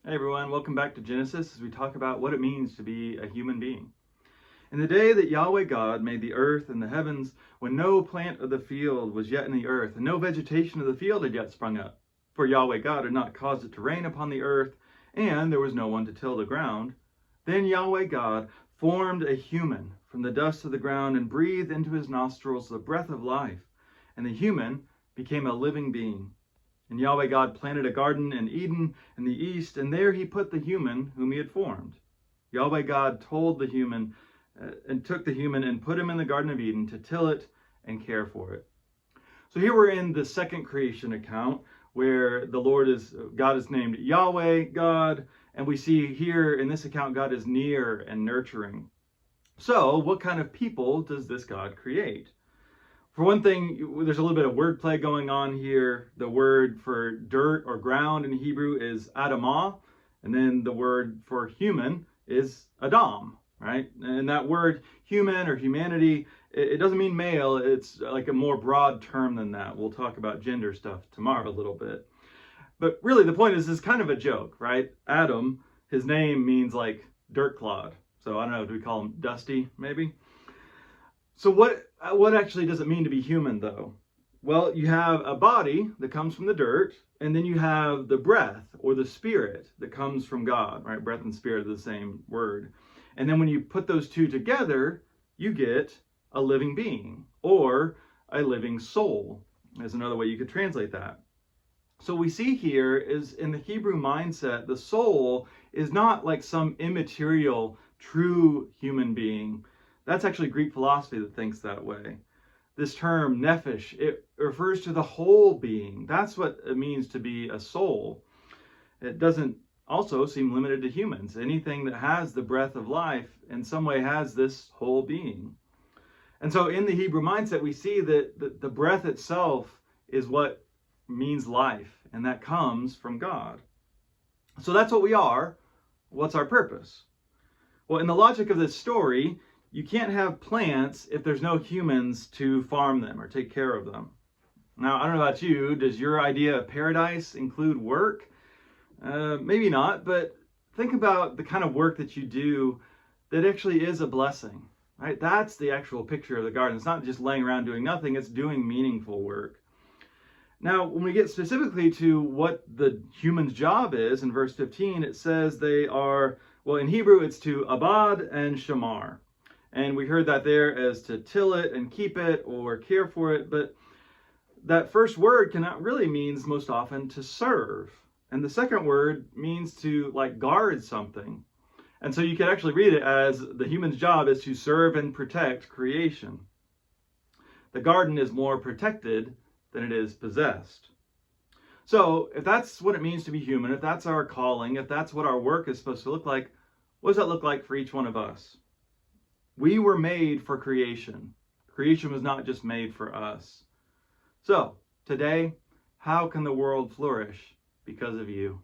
Hey everyone, welcome back to Genesis as we talk about what it means to be a human being. In the day that Yahweh God made the earth and the heavens, when no plant of the field was yet in the earth, and no vegetation of the field had yet sprung up, for Yahweh God had not caused it to rain upon the earth, and there was no one to till the ground, then Yahweh God formed a human from the dust of the ground and breathed into his nostrils the breath of life, and the human became a living being. And Yahweh God planted a garden in Eden in the east, and there he put the human whom he had formed. Yahweh God told the human and took the human and put him in the Garden of Eden to till it and care for it. So here we're in the second creation account where God is named Yahweh God, and we see here in this account God is near and nurturing. So what kind of people does this God create? For one thing, there's a little bit of wordplay going on here. The word for dirt or ground in Hebrew is Adamah, and then the word for human is Adam, right? And that word human or humanity, it doesn't mean male. It's like a more broad term than that. We'll talk about gender stuff tomorrow a little bit. But really the point is kind of a joke, right? Adam, his name means like dirt clod. So I don't know, do we call him Dusty maybe? So what actually does it mean to be human, though? Well, you have a body that comes from the dirt, and then you have the breath or the spirit that comes from God, right? Breath and spirit are the same word. And then when you put those two together, you get a living being or a living soul, is another way you could translate that. So we see here is in the Hebrew mindset, the soul is not like some immaterial, true human being. That's actually Greek philosophy that thinks that way. This term, nephesh, it refers to the whole being. That's what it means to be a soul. It doesn't also seem limited to humans. Anything that has the breath of life in some way has this whole being. And so in the Hebrew mindset, we see that the breath itself is what means life, and that comes from God. So that's what we are. What's our purpose? Well, in the logic of this story, you can't have plants if there's no humans to farm them or take care of them. Now, I don't know about you, does your idea of paradise include work? Maybe not, but think about the kind of work that you do that actually is a blessing, right? That's the actual picture of the garden. It's not just laying around doing nothing, it's doing meaningful work. Now, when we get specifically to what the human's job is, in verse 15, it says they are, well, in Hebrew, it's to abad and shamar. And we heard that there as to till it and keep it or care for it. But that first word really means most often to serve. And the second word means to like guard something. And so you could actually read it as the human's job is to serve and protect creation. The garden is more protected than it is possessed. So if that's what it means to be human, if that's our calling, if that's what our work is supposed to look like, what does that look like for each one of us? We were made for creation. Creation was not just made for us. So, today, how can the world flourish because of you?